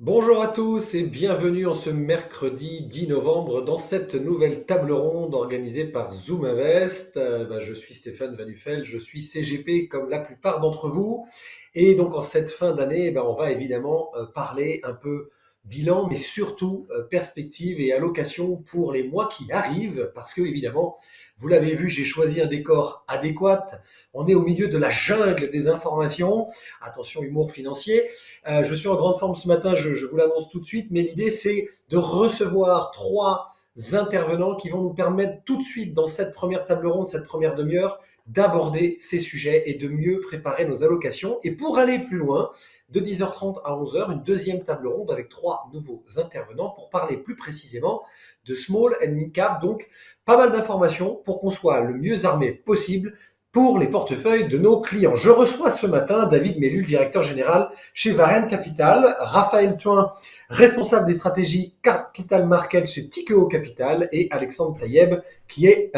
Bonjour à tous et bienvenue en ce mercredi 10 novembre dans cette nouvelle table ronde organisée par Zoom Invest. Je suis Stéphane Van Nuffel, je suis CGP comme la plupart d'entre vous. Et donc en cette fin d'année, on va évidemment parler un peu bilan, mais surtout perspective et allocation pour les mois qui arrivent. Parce que évidemment, vous l'avez vu, j'ai choisi un décor adéquat. On est au milieu de la jungle des informations. Attention, humour financier. Je suis en grande forme ce matin, je vous l'annonce tout de suite, mais l'idée c'est de recevoir trois intervenants qui vont nous permettre tout de suite dans cette première table ronde, cette première demi-heure, d'aborder ces sujets et de mieux préparer nos allocations. Et pour aller plus loin, de 10h30 à 11h, une deuxième table ronde avec trois nouveaux intervenants pour parler plus précisément de small and mid cap. Donc, pas mal d'informations pour qu'on soit le mieux armé possible pour les portefeuilles de nos clients. Je reçois ce matin David Mellul, directeur général chez Varenne Capital, Raphaël Thuin, responsable des stratégies Capital Market chez Tikeo Capital et Alexandre Taïeb, qui est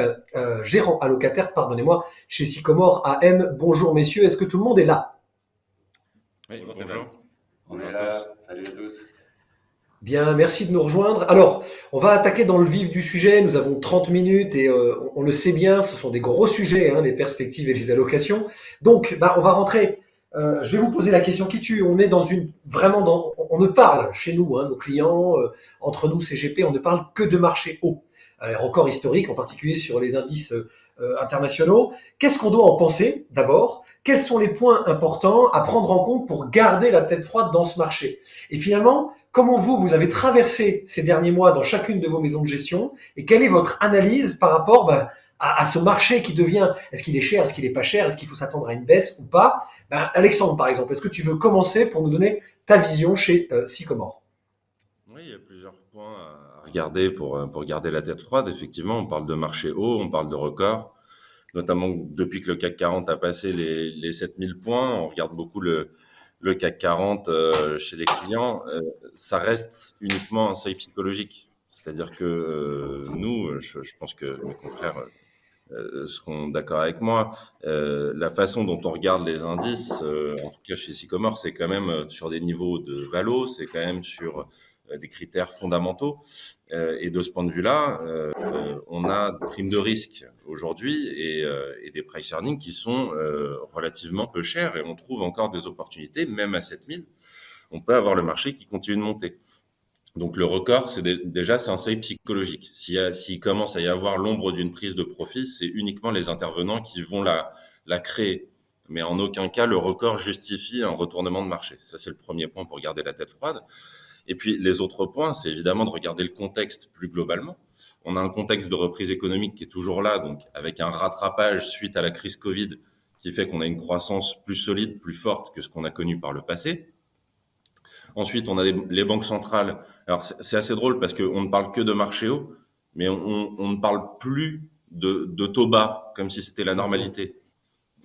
gérant allocataire, pardonnez-moi, chez Sycomore AM. Bonjour messieurs, est-ce que tout le monde est là? Oui, Bonjour bonjour. Stéphane. On Bonjour est à tous. là, salut à tous. Bien, merci de nous rejoindre. Alors, on va attaquer dans le vif du sujet. Nous avons 30 minutes et on le sait bien, ce sont des gros sujets, les perspectives et les allocations. Donc, on va rentrer. Je vais vous poser la question qui tue. On est on ne parle chez nous, nos clients, entre nous CGP, on ne parle que de marché haut. Record historique, en particulier sur les indices internationaux. Qu'est-ce qu'on doit en penser d'abord? Quels sont les points importants à prendre en compte pour garder la tête froide dans ce marché? Et finalement, comment vous avez traversé ces derniers mois dans chacune de vos maisons de gestion et quelle est votre analyse par rapport à ce marché qui devient, est-ce qu'il est cher, est-ce qu'il est pas cher, est-ce qu'il faut s'attendre à une baisse ou pas? Alexandre, par exemple, est-ce que tu veux commencer pour nous donner ta vision chez Sycomore? Oui, il y a plusieurs points à regarder pour garder la tête froide. Effectivement, on parle de marché haut, on parle de record, notamment depuis que le CAC 40 a passé les 7000 points. On regarde beaucoup le CAC 40 chez les clients. Ça reste uniquement un seuil psychologique. C'est-à-dire que nous, je pense que mes confrères seront d'accord avec moi. La façon dont on regarde les indices, en tout cas chez Sycomore, c'est quand même sur des niveaux de valo, c'est quand même sur des critères fondamentaux. Et de ce point de vue-là, on a des primes de risque aujourd'hui et des price earnings qui sont relativement peu chers et on trouve encore des opportunités, même à 7000. On peut avoir le marché qui continue de monter. Donc le record, déjà c'est un seuil psychologique. S'il commence à y avoir l'ombre d'une prise de profit, c'est uniquement les intervenants qui vont la créer. Mais en aucun cas le record justifie un retournement de marché. Ça c'est le premier point pour garder la tête froide. Et puis les autres points, c'est évidemment de regarder le contexte plus globalement. On a un contexte de reprise économique qui est toujours là, donc avec un rattrapage suite à la crise Covid qui fait qu'on a une croissance plus solide, plus forte que ce qu'on a connu par le passé. Ensuite, on a les banques centrales. Alors, c'est assez drôle parce qu'on ne parle que de marché haut, mais on ne parle plus de taux bas, comme si c'était la normalité.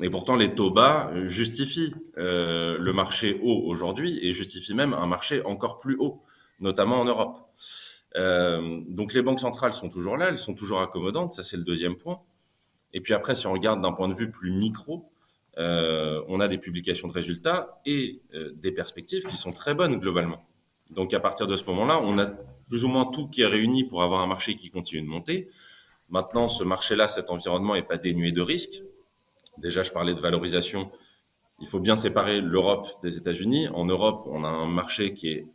Et pourtant, les taux bas justifient le marché haut aujourd'hui et justifient même un marché encore plus haut, notamment en Europe. Donc, les banques centrales sont toujours là, elles sont toujours accommodantes, ça c'est le deuxième point. Et puis après, si on regarde d'un point de vue plus micro, on a des publications de résultats et des perspectives qui sont très bonnes globalement. Donc à partir de ce moment-là, on a plus ou moins tout qui est réuni pour avoir un marché qui continue de monter. Maintenant, ce marché-là, cet environnement n'est pas dénué de risques. Déjà, je parlais de valorisation. Il faut bien séparer l'Europe des États-Unis. En Europe, on a un marché qui est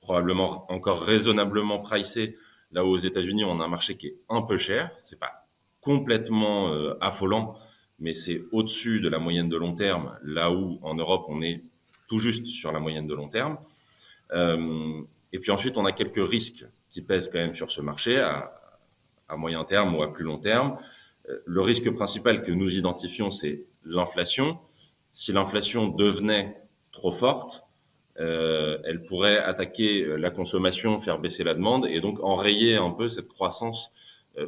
probablement encore raisonnablement pricé, là où aux États-Unis, on a un marché qui est un peu cher. C'est pas complètement affolant, mais c'est au-dessus de la moyenne de long terme, là où en Europe, on est tout juste sur la moyenne de long terme. Et puis ensuite, on a quelques risques qui pèsent quand même sur ce marché à moyen terme ou à plus long terme. Le risque principal que nous identifions, c'est l'inflation. Si l'inflation devenait trop forte, elle pourrait attaquer la consommation, faire baisser la demande et donc enrayer un peu cette croissance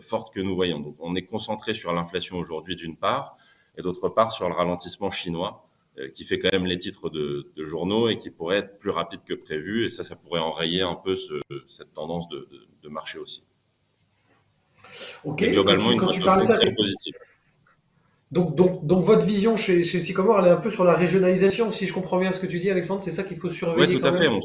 forte que nous voyons. Donc on est concentré sur l'inflation aujourd'hui d'une part et d'autre part sur le ralentissement chinois qui fait quand même les titres de journaux et qui pourrait être plus rapide que prévu et ça pourrait enrayer un peu cette tendance de marché aussi. Ok, Mais globalement, une quand note tu de parles de fond ça, très positive. Donc votre vision chez Sycomore, elle est un peu sur la régionalisation, si je comprends bien ce que tu dis, Alexandre, c'est ça qu'il faut Ouais, surveiller tout quand à fait. même?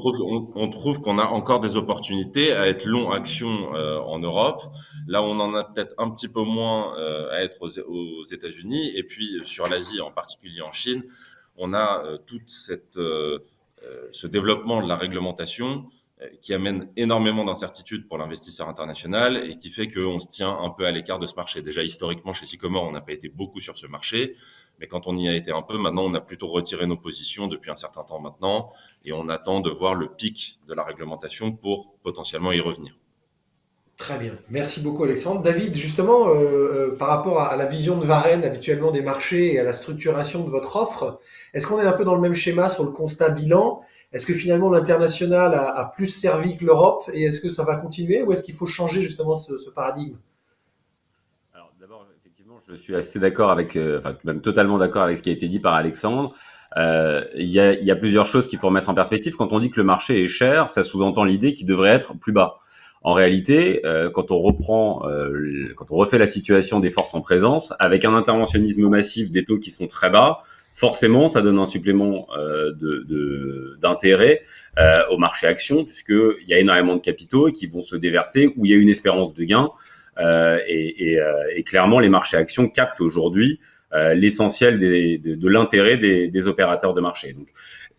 On trouve qu'on a encore des opportunités à être long action en Europe. Là, on en a peut-être un petit peu moins à être aux États-Unis. Et puis sur l'Asie, en particulier en Chine, on a ce développement de la réglementation qui amène énormément d'incertitudes pour l'investisseur international et qui fait qu'on se tient un peu à l'écart de ce marché. Déjà, historiquement, chez Sycomore, on n'a pas été beaucoup sur ce marché. Mais quand on y a été un peu, maintenant, on a plutôt retiré nos positions depuis un certain temps maintenant et on attend de voir le pic de la réglementation pour potentiellement y revenir. Très bien. Merci beaucoup, Alexandre. David, justement, par rapport à la vision de Varenne habituellement des marchés et à la structuration de votre offre, est-ce qu'on est un peu dans le même schéma sur le constat bilan? Est-ce que finalement l'international a plus servi que l'Europe et est-ce que ça va continuer ou est-ce qu'il faut changer justement ce paradigme? Alors d'abord, effectivement, je suis assez d'accord avec, enfin même totalement d'accord avec ce qui a été dit par Alexandre. Il y a plusieurs choses qu'il faut remettre en perspective. Quand on dit que le marché est cher, ça sous-entend l'idée qu'il devrait être plus bas. En réalité, quand on refait la situation des forces en présence, avec un interventionnisme massif des taux qui sont très bas, forcément, ça donne un supplément d'intérêt au marché action, puisqu'il y a énormément de capitaux qui vont se déverser, où il y a une espérance de gain. Et clairement, les marchés actions captent aujourd'hui l'essentiel de l'intérêt des opérateurs de marché. Donc,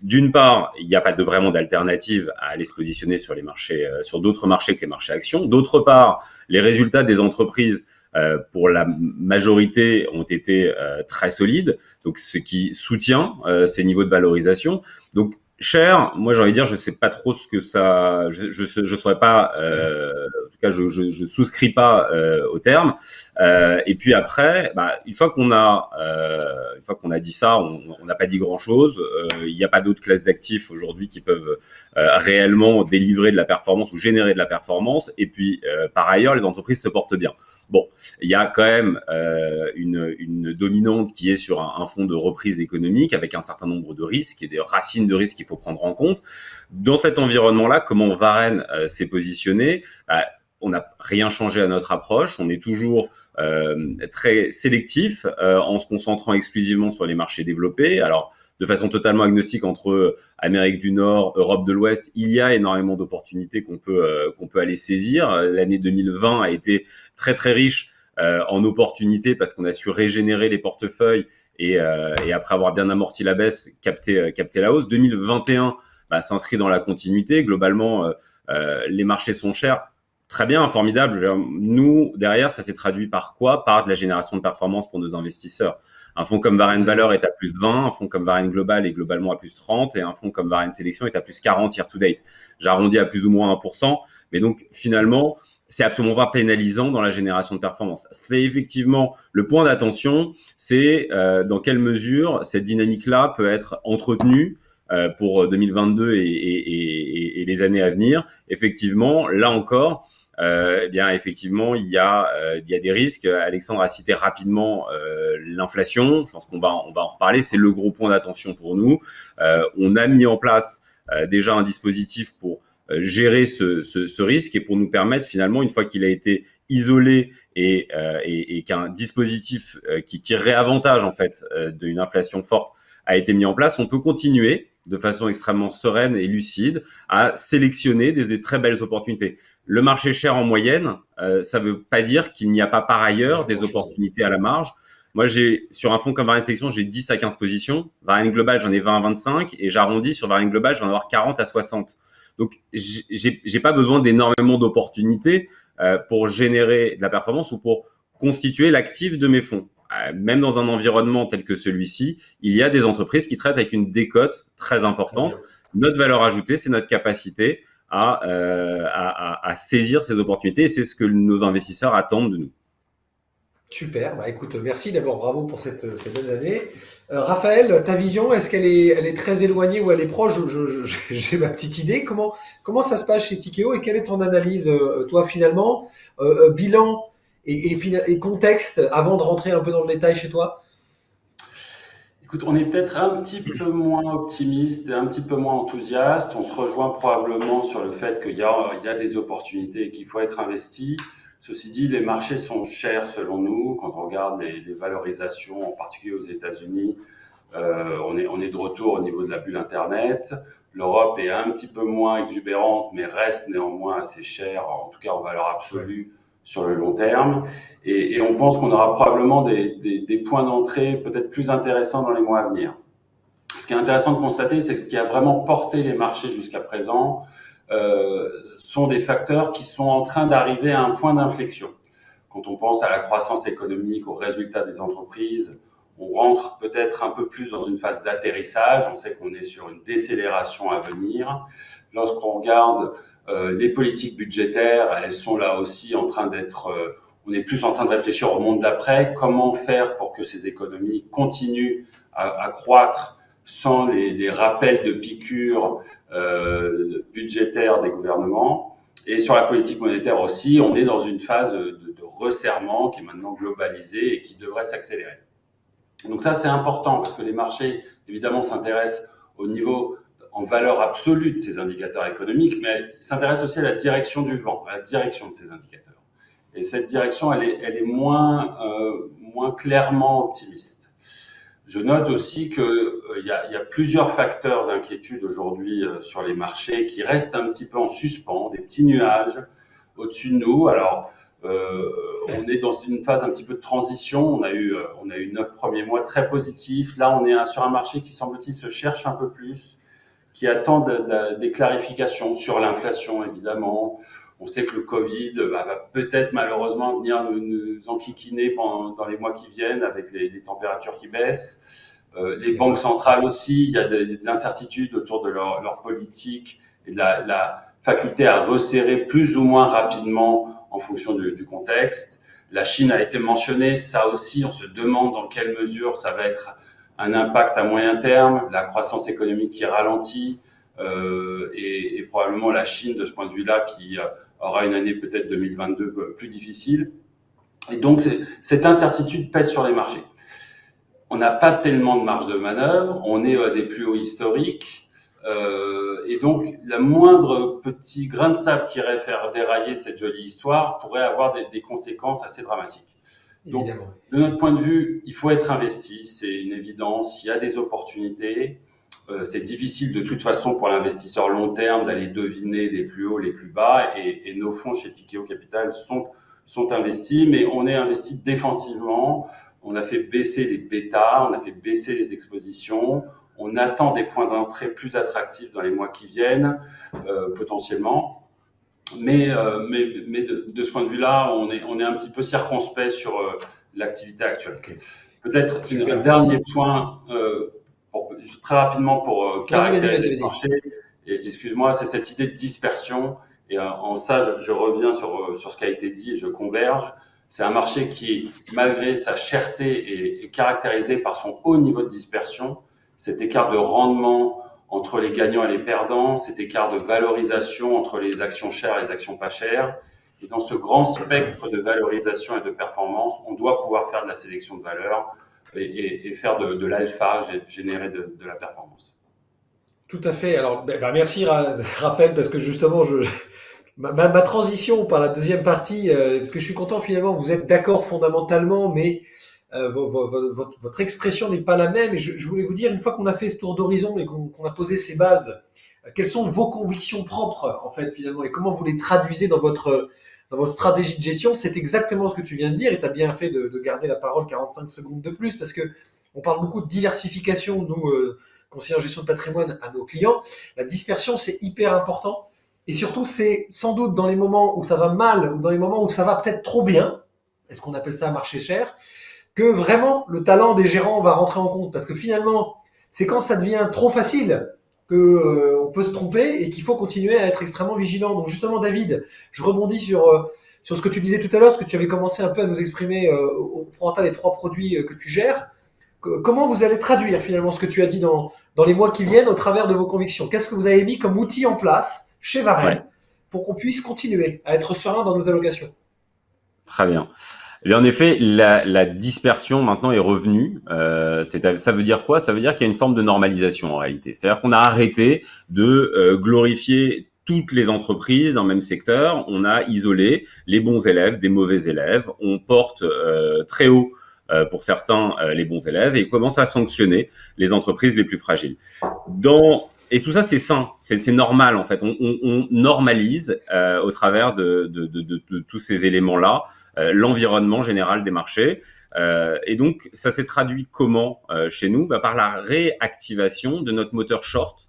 d'une part, il n'y a pas vraiment d'alternative à aller se positionner sur les marchés, sur d'autres marchés que les marchés actions. D'autre part, les résultats des entreprises pour la majorité ont été très solides, donc ce qui soutient ces niveaux de valorisation. Donc cher, moi j'ai envie de dire, je sais pas trop ce que ça, je saurais pas, en tout cas je souscris pas au terme. Et puis après, bah, une fois qu'on a dit ça, on n'a pas dit grand chose. Il n'y a pas d'autres classes d'actifs aujourd'hui qui peuvent réellement délivrer de la performance ou générer de la performance. Et puis par ailleurs, les entreprises se portent bien. Bon, il y a quand même une dominante qui est sur un fonds de reprise économique avec un certain nombre de risques et des racines de risques qu'il faut prendre en compte. Dans cet environnement-là, comment Varenne s'est positionné, on n'a rien changé à notre approche. On est toujours très sélectif en se concentrant exclusivement sur les marchés développés. Alors, de façon totalement agnostique entre Amérique du Nord, Europe de l'Ouest, il y a énormément d'opportunités qu'on peut aller saisir. L'année 2020 a été très très riche en opportunités parce qu'on a su régénérer les portefeuilles et après avoir bien amorti la baisse, capter la hausse. 2021 s'inscrit dans la continuité. Globalement, les marchés sont chers. Très bien, formidable. Nous, derrière, ça s'est traduit par quoi? Par de la génération de performance pour nos investisseurs. Un fonds comme Varenne Valeur est à plus 20, un fonds comme Varenne Global est globalement à plus 30 et un fonds comme Varenne Sélection est à plus 40 year to date. J'arrondis à plus ou moins 1%, mais donc finalement, c'est absolument pas pénalisant dans la génération de performance. C'est effectivement le point d'attention, c'est dans quelle mesure cette dynamique-là peut être entretenue pour 2022 et les années à venir. Effectivement, là encore, eh bien effectivement il y a des risques. Alexandre a cité rapidement l'inflation. Je pense qu'on va en reparler. C'est le gros point d'attention pour nous. On a mis en place déjà un dispositif pour gérer ce risque et pour nous permettre finalement, une fois qu'il a été isolé et qu'un dispositif qui tirerait avantage en fait d'une inflation forte a été mis en place, on peut continuer de façon extrêmement sereine et lucide à sélectionner des très belles opportunités. Le marché cher en moyenne, ça ne veut pas dire qu'il n'y a pas par ailleurs des opportunités à la marge. Moi, sur un fonds comme Varenne Sélection, j'ai 10 à 15 positions. Varenne Global, j'en ai 20 à 25 et j'arrondis sur Varenne Global, je vais en avoir 40 à 60. Donc, j'ai pas besoin d'énormément d'opportunités pour générer de la performance ou pour constituer l'actif de mes fonds. Même dans un environnement tel que celui-ci, il y a des entreprises qui traitent avec une décote très importante. Notre valeur ajoutée, c'est notre capacité à saisir ces opportunités et c'est ce que nos investisseurs attendent de nous. Super, bah écoute, merci d'abord, bravo pour ces belles années. Raphaël, ta vision, est-ce elle est très éloignée ou elle est proche? J'ai ma petite idée. Comment ça se passe chez Tikeo et quelle est ton analyse, toi, finalement, bilan et contexte, avant de rentrer un peu dans le détail chez toi? Écoute, on est peut-être un petit peu moins optimiste et un petit peu moins enthousiaste. On se rejoint probablement sur le fait qu'il y a des opportunités et qu'il faut être investi. Ceci dit, les marchés sont chers selon nous. Quand on regarde les valorisations, en particulier aux États-Unis, on est de retour au niveau de la bulle Internet. L'Europe est un petit peu moins exubérante, mais reste néanmoins assez chère, en tout cas en valeur absolue sur le long terme. Et on pense qu'on aura probablement des points d'entrée peut-être plus intéressants dans les mois à venir. Ce qui est intéressant de constater, c'est que ce qui a vraiment porté les marchés jusqu'à présent sont des facteurs qui sont en train d'arriver à un point d'inflexion. Quand on pense à la croissance économique, aux résultats des entreprises, on rentre peut-être un peu plus dans une phase d'atterrissage. On sait qu'on est sur une décélération à venir. Lorsqu'on regarde les politiques budgétaires, elles sont là aussi en train d'être... on est plus en train de réfléchir au monde d'après. Comment faire pour que ces économies continuent à croître sans les rappels de piqûres budgétaires des gouvernements. Et sur la politique monétaire aussi, on est dans une phase de resserrement qui est maintenant globalisée et qui devrait s'accélérer. Donc ça, c'est important parce que les marchés, évidemment, s'intéressent au niveau en valeur absolue de ces indicateurs économiques, mais ils s'intéressent aussi à la direction du vent, à la direction de ces indicateurs. Et cette direction, elle est moins clairement optimiste. Je note aussi qu'il y a plusieurs facteurs d'inquiétude aujourd'hui sur les marchés qui restent un petit peu en suspens, des petits nuages au-dessus de nous. Alors, on est dans une phase un petit peu de transition. On a eu 9 premiers mois très positifs. Là, on est sur un marché qui, semble-t-il, se cherche un peu plus, qui attend des clarifications sur l'inflation, évidemment. On sait que le Covid va peut-être malheureusement venir nous enquiquiner dans les mois qui viennent avec les températures qui baissent. Les banques centrales aussi, il y a de l'incertitude autour de leur politique et de la faculté à resserrer plus ou moins rapidement en fonction du contexte. La Chine a été mentionnée, ça aussi, on se demande dans quelle mesure ça va être un impact à moyen terme, la croissance économique qui ralentit et probablement la Chine de ce point de vue-là qui aura une année peut-être 2022 plus difficile. Et donc, cette incertitude pèse sur les marchés. On n'a pas tellement de marge de manœuvre, on est à des plus hauts historiques, et donc la moindre petit grain de sable qui irait faire dérailler cette jolie histoire pourrait avoir des conséquences assez dramatiques. Donc, Évidemment. de notre point de vue, il faut être investi, c'est une évidence, il y a des opportunités. C'est difficile de toute façon pour l'investisseur long terme d'aller deviner les plus hauts, les plus bas, et nos fonds chez Tikehau Capital sont investis, mais on est investi défensivement. On a fait baisser les bêtas, on a fait baisser les expositions. On attend des points d'entrée plus attractifs dans les mois qui viennent, potentiellement. Mais de ce point de vue-là, on est un petit peu circonspect sur l'activité actuelle. Okay. Peut-être un dernier point, très rapidement pour caractériser ce marché. Et, excuse-moi, c'est cette idée de dispersion. Et en ça, je reviens sur ce qui a été dit et je converge. C'est un marché qui, malgré sa cherté, est caractérisé par son haut niveau de dispersion, cet écart de rendement entre les gagnants et les perdants, cet écart de valorisation entre les actions chères et les actions pas chères. Et dans ce grand spectre de valorisation et de performance, on doit pouvoir faire de la sélection de valeur et faire de l'alpha, générer de la performance. Tout à fait. Alors, merci Raphaël, parce que justement, ma transition par la deuxième partie, parce que je suis content finalement, vous êtes d'accord fondamentalement, mais votre expression n'est pas la même. Et je voulais vous dire, une fois qu'on a fait ce tour d'horizon et qu'on a posé ces bases, quelles sont vos convictions propres en fait finalement, et comment vous les traduisez dans votre stratégie de gestion? C'est exactement ce que tu viens de dire, et tu as bien fait de garder la parole 45 secondes de plus, parce que on parle beaucoup de diversification, nous, conseillers en gestion de patrimoine, à nos clients. La dispersion, c'est hyper important. Et surtout, c'est sans doute dans les moments où ça va mal ou dans les moments où ça va peut-être trop bien, est-ce qu'on appelle ça marché cher, que vraiment le talent des gérants va rentrer en compte. Parce que finalement, c'est quand ça devient trop facile que on peut se tromper et qu'il faut continuer à être extrêmement vigilant. Donc justement, David, je rebondis sur ce que tu disais tout à l'heure, ce que tu avais commencé un peu à nous exprimer au prorata des 3 produits que tu gères. Comment vous allez traduire finalement ce que tu as dit dans les mois qui viennent au travers de vos convictions? Qu'est-ce que vous avez mis comme outil en place chez Varenne pour qu'on puisse continuer à être serein dans nos allocations? Très bien. Eh bien, en effet, la dispersion maintenant est revenue. Ça veut dire quoi? Ça veut dire qu'il y a une forme de normalisation en réalité. C'est-à-dire qu'on a arrêté de glorifier toutes les entreprises dans le même secteur, on a isolé les bons élèves des mauvais élèves. On porte très haut pour certains les bons élèves et on commence à sanctionner les entreprises les plus fragiles. Et tout ça, c'est sain, c'est normal en fait. On normalise au travers de tous ces éléments-là l'environnement général des marchés. Et donc, ça s'est traduit comment chez nous? Par la réactivation de notre moteur short.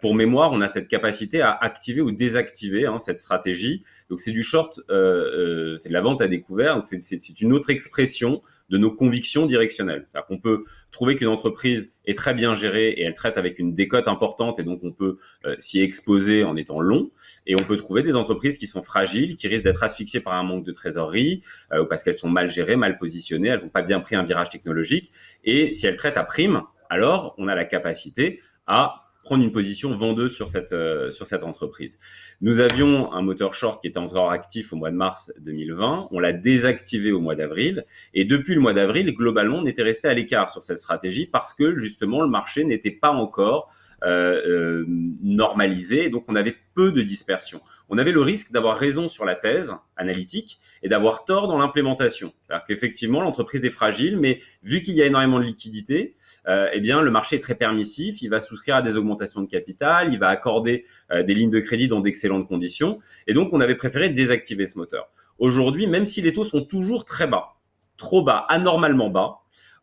Pour mémoire, on a cette capacité à activer ou désactiver cette stratégie. Donc, c'est du short, c'est de la vente à découvert. Donc, c'est une autre expression de nos convictions directionnelles. C'est-à-dire qu'on peut trouver qu'une entreprise est très bien gérée et elle traite avec une décote importante et donc on peut s'y exposer en étant long. Et on peut trouver des entreprises qui sont fragiles, qui risquent d'être asphyxiées par un manque de trésorerie ou parce qu'elles sont mal gérées, mal positionnées, elles n'ont pas bien pris un virage technologique. Et si elles traitent à prime, alors on a la capacité à prendre une position vendeuse sur cette entreprise. Nous avions un moteur short qui était encore actif au mois de mars 2020. On l'a désactivé au mois d'avril. Et depuis le mois d'avril, globalement, on était resté à l'écart sur cette stratégie parce que, justement, le marché n'était pas encore normalisé. Donc, on avait peu de dispersion. On avait le risque d'avoir raison sur la thèse analytique et d'avoir tort dans l'implémentation. C'est-à-dire qu'effectivement, l'entreprise est fragile, mais vu qu'il y a énormément de liquidités, eh bien, le marché est très permissif. Il va souscrire à des augmentations de capital, il va accorder des lignes de crédit dans d'excellentes conditions. Et donc, on avait préféré désactiver ce moteur. Aujourd'hui, même si les taux sont toujours très bas, trop bas, anormalement bas,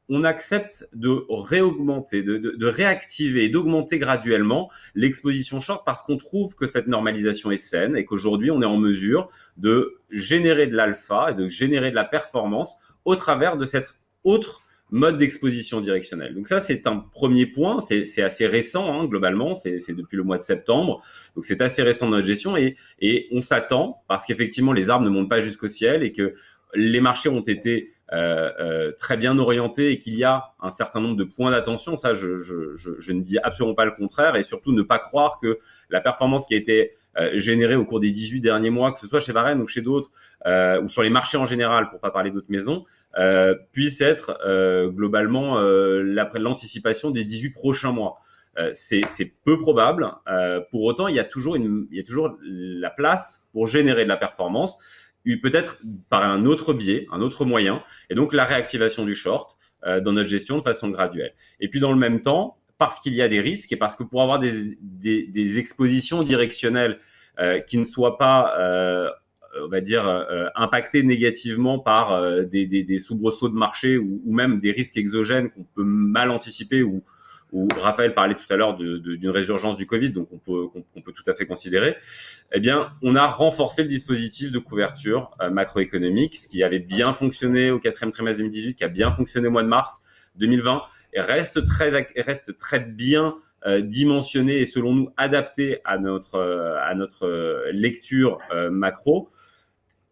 on accepte de réaugmenter, de réactiver et d'augmenter graduellement l'exposition short parce qu'on trouve que cette normalisation est saine et qu'aujourd'hui, on est en mesure de générer de l'alpha et de générer de la performance au travers de cette autre mode d'exposition directionnelle. Donc ça, c'est un premier point. C'est assez récent, globalement. C'est depuis le mois de septembre. Donc c'est assez récent dans notre gestion et on s'attend parce qu'effectivement, les arbres ne montent pas jusqu'au ciel et que les marchés ont été très bien orienté et qu'il y a un certain nombre de points d'attention. Ça, je ne dis absolument pas le contraire et surtout ne pas croire que la performance qui a été générée au cours des 18 derniers mois, que ce soit chez Varenne ou chez d'autres, ou sur les marchés en général, pour pas parler d'autres maisons, puisse être globalement l'anticipation des 18 prochains mois. C'est peu probable. Pour autant, il y a toujours la place pour générer de la performance, peut-être par un autre biais, un autre moyen, et donc la réactivation du short dans notre gestion de façon graduelle. Et puis dans le même temps, parce qu'il y a des risques et parce que pour avoir des expositions directionnelles qui ne soient pas, on va dire, impactées négativement par des soubresauts de marché ou même des risques exogènes qu'on peut mal anticiper ou Raphaël parlait tout à l'heure d'une résurgence du Covid, donc on peut tout à fait considérer, eh bien, on a renforcé le dispositif de couverture macroéconomique, ce qui avait bien fonctionné au quatrième trimestre 2018, qui a bien fonctionné au mois de mars 2020, et reste très bien dimensionné et selon nous adapté à notre lecture macro.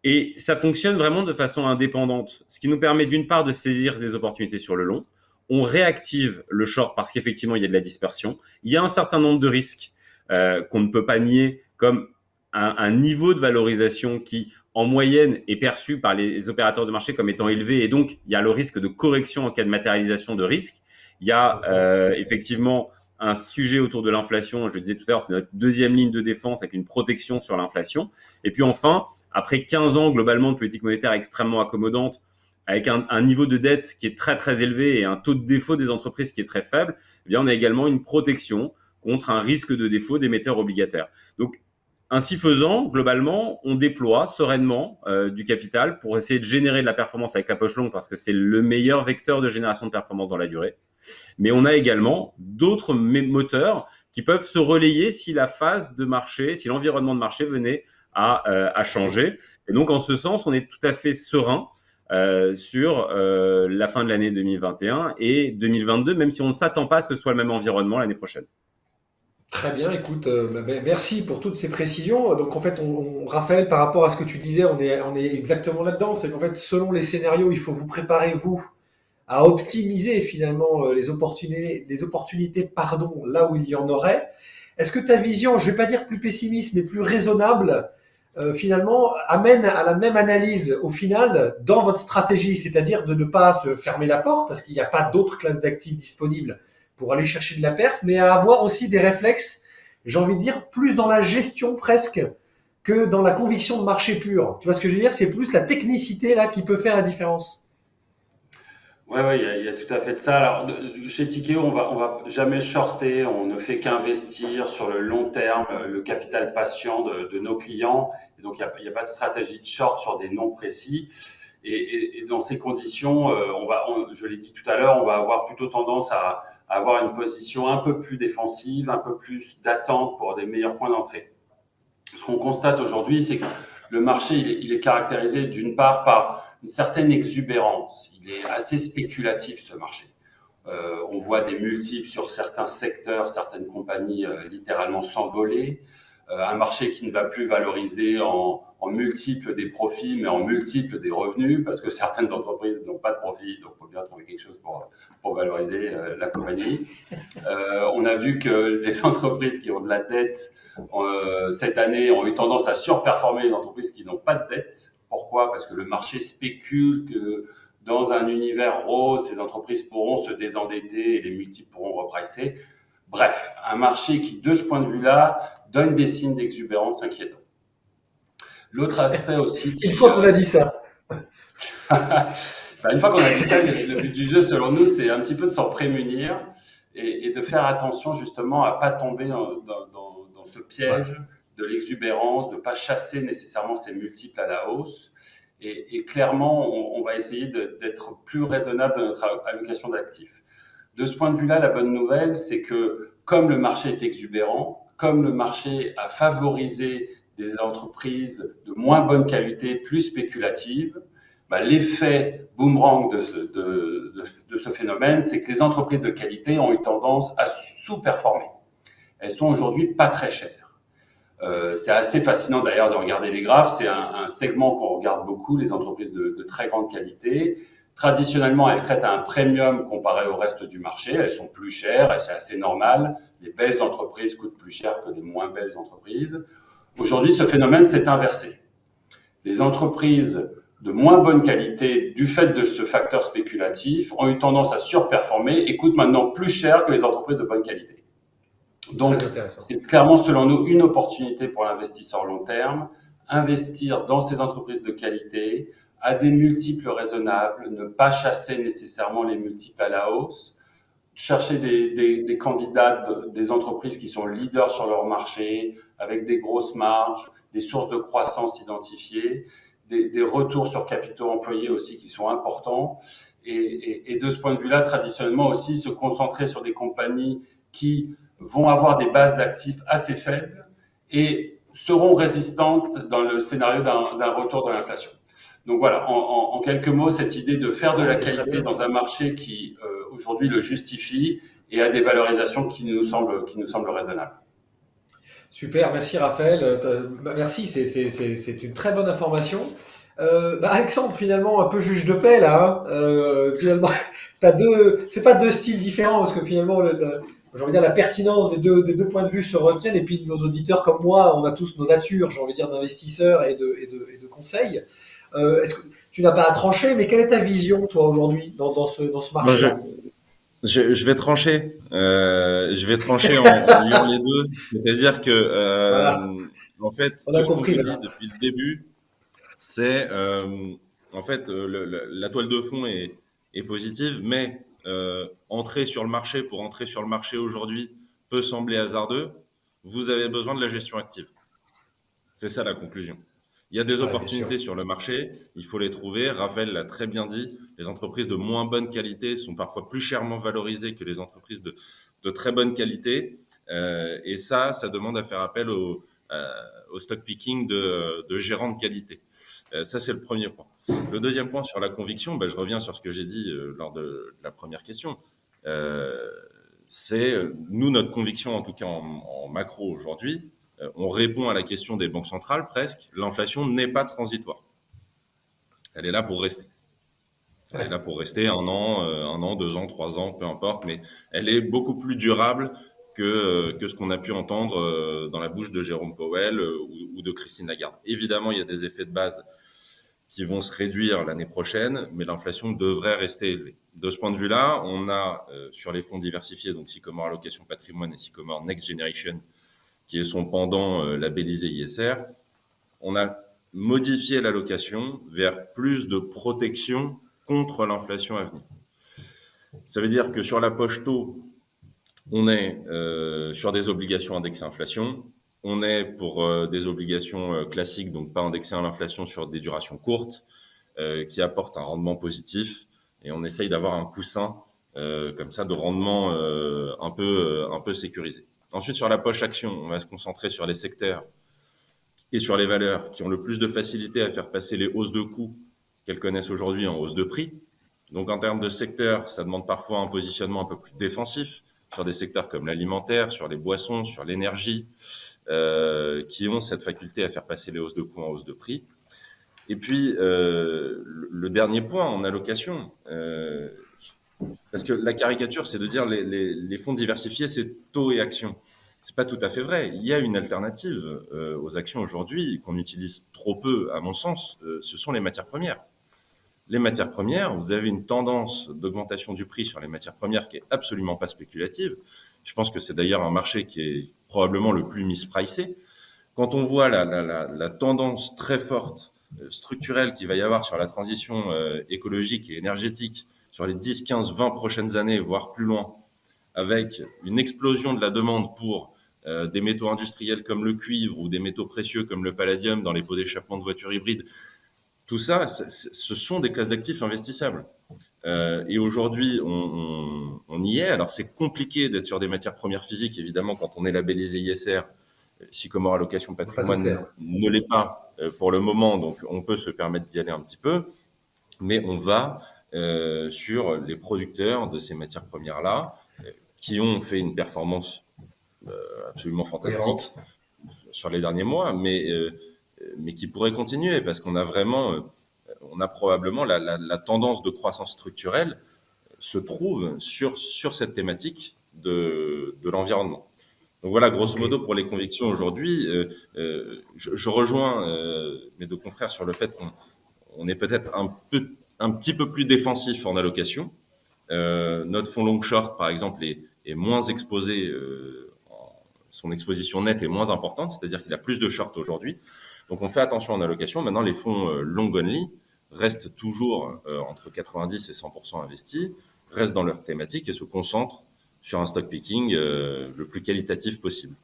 Et ça fonctionne vraiment de façon indépendante, ce qui nous permet d'une part de saisir des opportunités sur le long. On réactive le short parce qu'effectivement, il y a de la dispersion. Il y a un certain nombre de risques qu'on ne peut pas nier, comme un niveau de valorisation qui, en moyenne, est perçu par les opérateurs de marché comme étant élevé. Et donc, il y a le risque de correction en cas de matérialisation de risque. Il y a effectivement un sujet autour de l'inflation. Je le disais tout à l'heure, c'est notre deuxième ligne de défense avec une protection sur l'inflation. Et puis enfin, après 15 ans globalement de politique monétaire extrêmement accommodante, avec un niveau de dette qui est très très élevé et un taux de défaut des entreprises qui est très faible, eh bien on a également une protection contre un risque de défaut d'émetteurs obligataires. Donc, ainsi faisant, globalement, on déploie sereinement du capital pour essayer de générer de la performance avec la poche longue parce que c'est le meilleur vecteur de génération de performance dans la durée. Mais on a également d'autres moteurs qui peuvent se relayer si la phase de marché, si l'environnement de marché venait à changer. Et donc, en ce sens, on est tout à fait serein sur la fin de l'année 2021 et 2022, même si on ne s'attend pas à ce que ce soit le même environnement l'année prochaine. Très bien, écoute, merci pour toutes ces précisions. Donc en fait, Raphaël, par rapport à ce que tu disais, on est exactement là-dedans. C'est qu'en fait, selon les scénarios, il faut vous préparer, vous, à optimiser finalement les opportunités, là où il y en aurait. Est-ce que ta vision, je vais pas dire plus pessimiste, mais plus raisonnable, finalement, amène à la même analyse au final dans votre stratégie, c'est-à-dire de ne pas se fermer la porte parce qu'il n'y a pas d'autres classes d'actifs disponibles pour aller chercher de la perf, mais à avoir aussi des réflexes j'ai envie de dire, plus dans la gestion presque que dans la conviction de marché pure. Tu vois ce que je veux dire? C'est plus la technicité là qui peut faire la différence. Ouais, ouais, il y a tout à fait de ça. Alors, chez Tikeo, on va jamais shorter, on ne fait qu'investir sur le long terme, le capital patient de nos clients. Et donc, il y a pas de stratégie de short sur des noms précis. Et dans ces conditions, je l'ai dit tout à l'heure, on va avoir plutôt tendance à avoir une position un peu plus défensive, un peu plus d'attente pour des meilleurs points d'entrée. Ce qu'on constate aujourd'hui, c'est que le marché, il est caractérisé d'une part par une certaine exubérance. Il est assez spéculatif, ce marché. On voit des multiples sur certains secteurs, certaines compagnies littéralement s'envoler. Un marché qui ne va plus valoriser en multiples des profits, mais en multiples des revenus, parce que certaines entreprises n'ont pas de profit, donc il faut bien trouver quelque chose pour valoriser la compagnie. On a vu que les entreprises qui ont de la dette cette année ont eu tendance à surperformer les entreprises qui n'ont pas de dette. Pourquoi? Parce que le marché spécule que dans un univers rose, ces entreprises pourront se désendetter et les multiples pourront repricer. Bref, un marché qui, de ce point de vue-là, donne des signes d'exubérance inquiétants. L'autre aspect aussi Une fois qu'on a dit ça. Une fois qu'on a dit ça, le but du jeu, selon nous, c'est un petit peu de s'en prémunir et de faire attention justement à pas tomber dans ce piège de l'exubérance, de pas chasser nécessairement ces multiples à la hausse. Et clairement, on va essayer d'être plus raisonnable dans notre allocation d'actifs. De ce point de vue-là, la bonne nouvelle, c'est que comme le marché est exubérant, comme le marché a favorisé des entreprises de moins bonne qualité, plus spéculatives, l'effet boomerang de ce phénomène, c'est que les entreprises de qualité ont eu tendance à sous-performer. Elles sont aujourd'hui pas très chères. C'est assez fascinant d'ailleurs de regarder les graphes. C'est un segment qu'on regarde beaucoup, les entreprises de très grande qualité. Traditionnellement, elles traitent à un premium comparé au reste du marché. Elles sont plus chères et c'est assez normal. Les belles entreprises coûtent plus cher que les moins belles entreprises. Aujourd'hui, ce phénomène s'est inversé. Les entreprises de moins bonne qualité, du fait de ce facteur spéculatif, ont eu tendance à surperformer et coûtent maintenant plus cher que les entreprises de bonne qualité. Donc, c'est clairement, selon nous, une opportunité pour l'investisseur long terme, investir dans ces entreprises de qualité, à des multiples raisonnables, ne pas chasser nécessairement les multiples à la hausse, chercher des candidats, des entreprises qui sont leaders sur leur marché, avec des grosses marges, des sources de croissance identifiées, des retours sur capitaux employés aussi qui sont importants. Et de ce point de vue-là, traditionnellement aussi, se concentrer sur des compagnies qui vont avoir des bases d'actifs assez faibles et seront résistantes dans le scénario d'un retour de l'inflation. Donc voilà, en quelques mots, cette idée de faire de la qualité dans un marché qui aujourd'hui le justifie et a des valorisations qui nous semblent raisonnables. Super, merci Raphaël. Merci, c'est une très bonne information. Alexandre, finalement, un peu juge de paix là. Finalement, c'est pas deux styles différents parce que finalement, j'ai envie de dire la pertinence des deux points de vue se retiennent et puis nos auditeurs comme moi, on a tous nos natures, j'ai envie de dire d'investisseurs et de conseils. Est-ce que tu n'as pas à trancher, mais quelle est ta vision toi aujourd'hui dans ce marché? Je vais trancher. Je vais trancher en liant les deux. C'est-à-dire que, Voilà. en fait, On a tout ce qu'on compris vous dit là. depuis le début, c'est en fait la toile de fond est positive, mais entrer sur le marché pour entrer sur le marché aujourd'hui peut sembler hasardeux. Vous avez besoin de la gestion active. C'est ça la conclusion. Il y a des opportunités sur le marché, il faut les trouver. Raphaël l'a très bien dit, les entreprises de moins bonne qualité sont parfois plus chèrement valorisées que les entreprises de très bonne qualité. Et ça demande à faire appel au stock picking de gérants de qualité. Ça, c'est le premier point. Le deuxième point sur la conviction, je reviens sur ce que j'ai dit lors de la première question. C'est nous, notre conviction, en tout cas en macro aujourd'hui, on répond à la question des banques centrales presque, l'inflation n'est pas transitoire. Elle est là pour rester. Elle est là pour rester 1 an, 2 ans, 3 ans, peu importe, mais elle est beaucoup plus durable que ce qu'on a pu entendre dans la bouche de Jérôme Powell ou de Christine Lagarde. Évidemment, il y a des effets de base qui vont se réduire l'année prochaine, mais l'inflation devrait rester élevée. De ce point de vue-là, on a sur les fonds diversifiés, donc Sycomore Allocation Patrimoine et Sycomore Next Generation, qui est son pendant labellisé ISR, on a modifié l'allocation vers plus de protection contre l'inflation à venir. Ça veut dire que sur la poche taux, on est sur des obligations indexées inflation. On est pour des obligations classiques, donc pas indexées à l'inflation sur des durations courtes, qui apportent un rendement positif. Et on essaye d'avoir un coussin comme ça de rendement un peu sécurisé. Ensuite, sur la poche action, on va se concentrer sur les secteurs et sur les valeurs qui ont le plus de facilité à faire passer les hausses de coûts qu'elles connaissent aujourd'hui en hausse de prix. Donc en termes de secteur, ça demande parfois un positionnement un peu plus défensif sur des secteurs comme l'alimentaire, sur les boissons, sur l'énergie, qui ont cette faculté à faire passer les hausses de coûts en hausse de prix. Et puis, le dernier point en allocation, parce que la caricature, c'est de dire les fonds diversifiés, c'est taux et actions. C'est pas tout à fait vrai. Il y a une alternative aux actions aujourd'hui qu'on utilise trop peu, à mon sens. Ce sont les matières premières. Les matières premières, vous avez une tendance d'augmentation du prix sur les matières premières qui est absolument pas spéculative. Je pense que c'est d'ailleurs un marché qui est probablement le plus mispricé. Quand on voit la tendance très forte structurelle qu'il va y avoir sur la transition écologique et énergétique sur les 10, 15, 20 prochaines années, voire plus loin, avec une explosion de la demande pour des métaux industriels comme le cuivre ou des métaux précieux comme le palladium dans les pots d'échappement de voitures hybrides, tout ça, ce sont des classes d'actifs investissables. Et aujourd'hui, on y est. Alors, c'est compliqué d'être sur des matières premières physiques, évidemment, quand on est labellisé ISR. Sycomore Allocation Patrimoine ne l'est pas pour le moment, donc on peut se permettre d'y aller un petit peu. Mais on va sur les producteurs de ces matières premières-là, qui ont fait une performance absolument fantastique sur les derniers mois, mais qui pourrait continuer parce qu'on a vraiment, on a probablement la tendance de croissance structurelle se trouve sur cette thématique de l'environnement. Donc voilà, grosso modo, pour les convictions aujourd'hui, je rejoins mes deux confrères sur le fait qu'on est peut-être un petit peu plus défensif en allocation. Notre fonds long short, par exemple, est moins exposé, son exposition nette est moins importante, c'est-à-dire qu'il a plus de short aujourd'hui. Donc, on fait attention en allocation. Maintenant, les fonds long only restent toujours entre 90 et 100% investis, restent dans leur thématique et se concentrent sur un stock picking le plus qualitatif possible.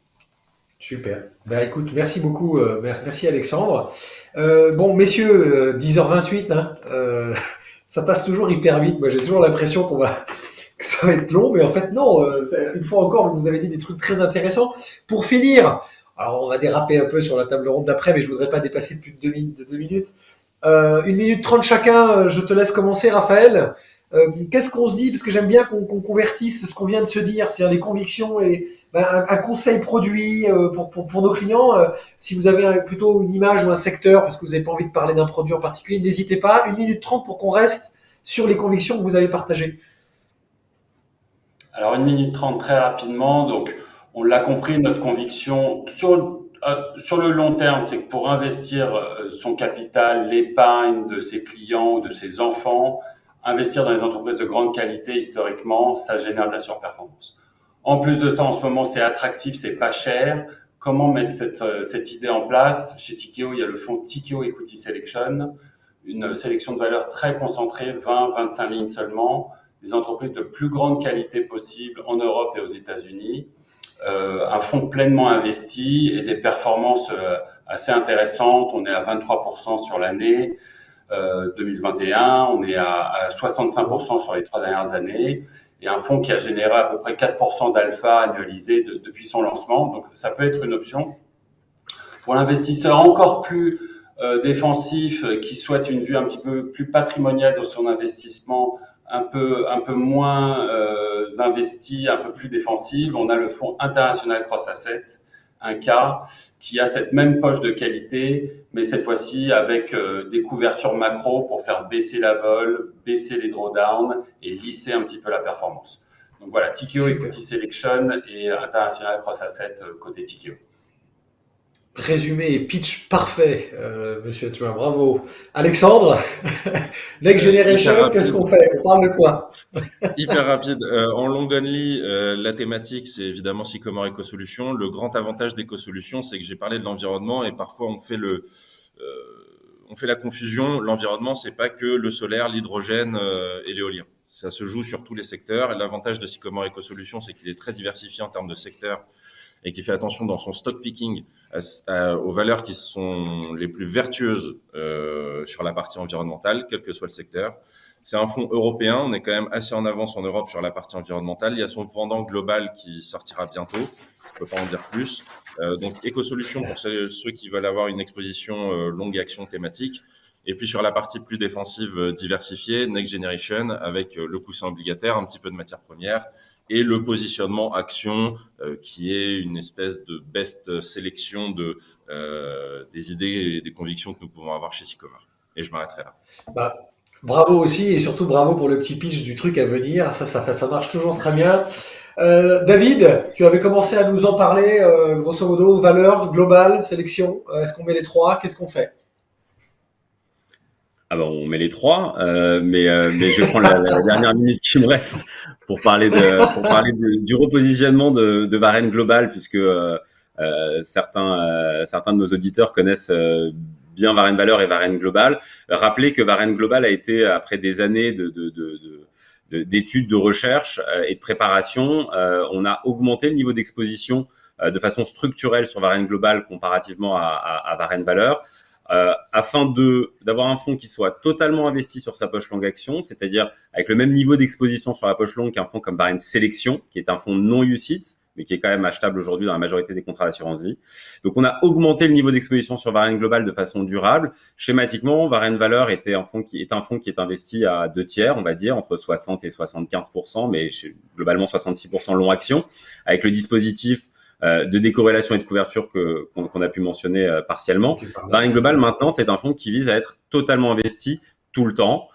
Super. Ben, écoute, merci beaucoup. Merci Alexandre. Bon, messieurs, 10h28, hein, ça passe toujours hyper vite. Moi, j'ai toujours l'impression que ça va être long, mais en fait, non. Une fois encore, vous nous avez dit des trucs très intéressants. Pour finir, alors on va déraper un peu sur la table ronde d'après, mais je voudrais pas dépasser plus de 2 minutes. 1 minute 30 chacun. Je te laisse commencer, Raphaël. Qu'est-ce qu'on se dit? Parce que j'aime bien qu'on convertisse ce qu'on vient de se dire, c'est-à-dire les convictions et un conseil produit pour nos clients. Si vous avez plutôt une image ou un secteur, parce que vous n'avez pas envie de parler d'un produit en particulier, n'hésitez pas. 1 minute 30 pour qu'on reste sur les convictions que vous avez partagées. Alors 1 minute 30 très rapidement. Donc on l'a compris, notre conviction sur le long terme, c'est que pour investir son capital, l'épargne de ses clients ou de ses enfants, investir dans les entreprises de grande qualité, historiquement, ça génère de la surperformance. En plus de ça, en ce moment, c'est attractif, c'est pas cher. Comment mettre cette idée en place? Chez Tikehau, il y a le fonds Tikehau Equity Selection, une sélection de valeurs très concentrée, 20-25 lignes seulement, des entreprises de plus grande qualité possible en Europe et aux États-Unis, un fonds pleinement investi et des performances assez intéressantes. On est à 23% sur l'année 2021, on est à 65% sur les 3 dernières années, et un fonds qui a généré à peu près 4% d'alpha annualisé depuis son lancement. Donc ça peut être une option. Pour l'investisseur encore plus défensif, qui souhaite une vue un petit peu plus patrimoniale de son investissement, un peu moins investi, un peu plus défensive, on a le fonds international Cross Asset, un cas qui a cette même poche de qualité, mais cette fois-ci avec des couvertures macro pour faire baisser la vol, baisser les drawdowns et lisser un petit peu la performance. Donc voilà, Tikehau Equity Selection et International Cross Asset côté Tikehau. Résumé et pitch parfait, monsieur Thuin, bravo. Alexandre, Next Generation, Hyper qu'est-ce rapide. qu'on fait? On parle de quoi? Hyper rapide. En long only, la thématique, c'est évidemment Sycomore EcoSolutions. Le grand avantage d'EcoSolutions, c'est que j'ai parlé de l'environnement et parfois on fait la confusion. L'environnement, c'est pas que le solaire, l'hydrogène et l'éolien. Ça se joue sur tous les secteurs. Et l'avantage de Sycomore EcoSolutions, c'est qu'il est très diversifié en termes de secteurs et qui fait attention dans son stock picking aux valeurs qui sont les plus vertueuses sur la partie environnementale, quel que soit le secteur. C'est un fonds européen, on est quand même assez en avance en Europe sur la partie environnementale. Il y a son pendant global qui sortira bientôt, je ne peux pas en dire plus. Donc éco-solutions pour ceux qui veulent avoir une exposition longue action thématique. Et puis sur la partie plus défensive diversifiée, Next Generation avec le coussin obligataire, un petit peu de matières premières et le positionnement action qui est une espèce de best sélection des idées et des convictions que nous pouvons avoir chez Sycomore. Et je m'arrêterai là. Bah, bravo aussi et surtout bravo pour le petit pitch du truc à venir. Ça marche toujours très bien. David, tu avais commencé à nous en parler, grosso modo, valeur, globale, sélection. Est-ce qu'on met les trois? Qu'est-ce qu'on fait? Ah ben, on met les trois, mais je vais prendre la dernière minute qui me reste pour parler du repositionnement de Varenne Global, puisque certains de nos auditeurs connaissent bien Varenne Valeur et Varenne Global. Rappelez que Varenne Global a été, après des années d'études, de recherche et de préparation, on a augmenté le niveau d'exposition de façon structurelle sur Varenne Global comparativement à Varenne Valeur. Afin d'avoir un fonds qui soit totalement investi sur sa poche longue action, c'est-à-dire avec le même niveau d'exposition sur la poche longue qu'un fonds comme Varenne Sélection, qui est un fonds non UCITS, mais qui est quand même achetable aujourd'hui dans la majorité des contrats d'assurance vie. Donc, on a augmenté le niveau d'exposition sur Varenne Global de façon durable. Schématiquement, Varenne Valeur est un fonds qui est investi à 2/3, on va dire, entre 60 et 75%, mais globalement 66% long action, avec le dispositif de décorrélation et de couverture qu'on a pu mentionner partiellement. Varenne Global, maintenant, c'est un fonds qui vise à être totalement investi tout le temps.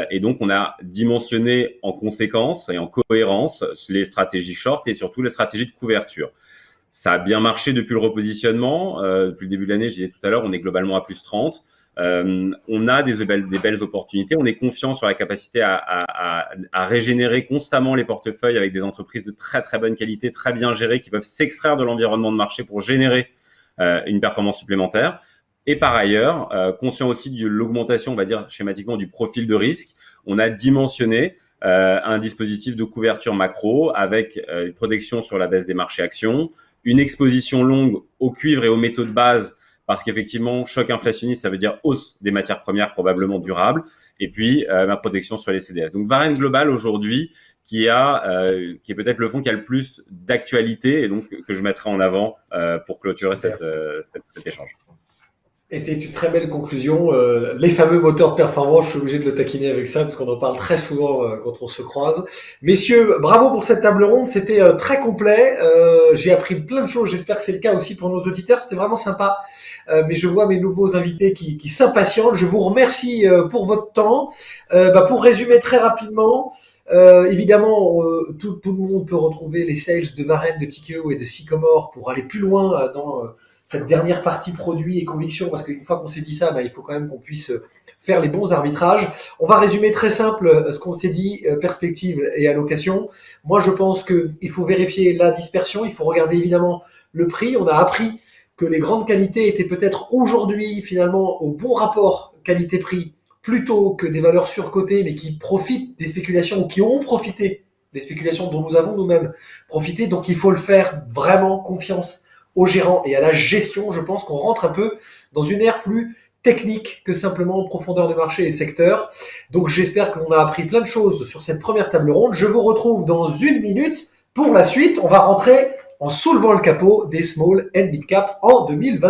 Et donc, on a dimensionné en conséquence et en cohérence les stratégies short et surtout les stratégies de couverture. Ça a bien marché depuis le repositionnement. Depuis le début de l'année, je disais tout à l'heure, on est globalement à plus 30. On a des belles opportunités. On est confiant sur la capacité à régénérer constamment les portefeuilles avec des entreprises de très, très bonne qualité, très bien gérées, qui peuvent s'extraire de l'environnement de marché pour générer une performance supplémentaire. Et par ailleurs, conscient aussi de l'augmentation, on va dire schématiquement, du profil de risque, on a dimensionné un dispositif de couverture macro avec une protection sur la baisse des marchés actions, une exposition longue au cuivre et aux métaux de base, parce qu'effectivement, choc inflationniste, ça veut dire hausse des matières premières probablement durables, et puis ma protection sur les CDS. Donc Varenne Global aujourd'hui, qui est peut-être le fonds qui a le plus d'actualité, et donc que je mettrai en avant pour clôturer cet échange. Et c'est une très belle conclusion. Les fameux moteurs de performance, je suis obligé de le taquiner avec ça parce qu'on en parle très souvent quand on se croise. Messieurs, bravo pour cette table ronde, c'était très complet. J'ai appris plein de choses, j'espère que c'est le cas aussi pour nos auditeurs. C'était vraiment sympa. Mais je vois mes nouveaux invités qui s'impatientent. Je vous remercie pour votre temps. Pour résumer très rapidement, évidemment, tout le monde peut retrouver les sales de Varenne, de Tikehau et de Sycomore pour aller plus loin dans cette dernière partie produit et conviction, parce qu'une fois qu'on s'est dit ça, il faut quand même qu'on puisse faire les bons arbitrages. On va résumer très simple ce qu'on s'est dit, perspective et allocation. Moi, je pense qu'il faut vérifier la dispersion, il faut regarder évidemment le prix. On a appris que les grandes qualités étaient peut-être aujourd'hui finalement au bon rapport qualité-prix, plutôt que des valeurs surcotées, mais qui profitent des spéculations ou qui ont profité des spéculations dont nous avons nous-mêmes profité. Donc, il faut le faire vraiment confiance aux gérants et à la gestion. Je pense qu'on rentre un peu dans une ère plus technique que simplement profondeur de marché et secteur. Donc j'espère qu'on a appris plein de choses sur cette première table ronde. Je vous retrouve dans une minute pour la suite. On va rentrer en soulevant le capot des small and mid cap en 2020.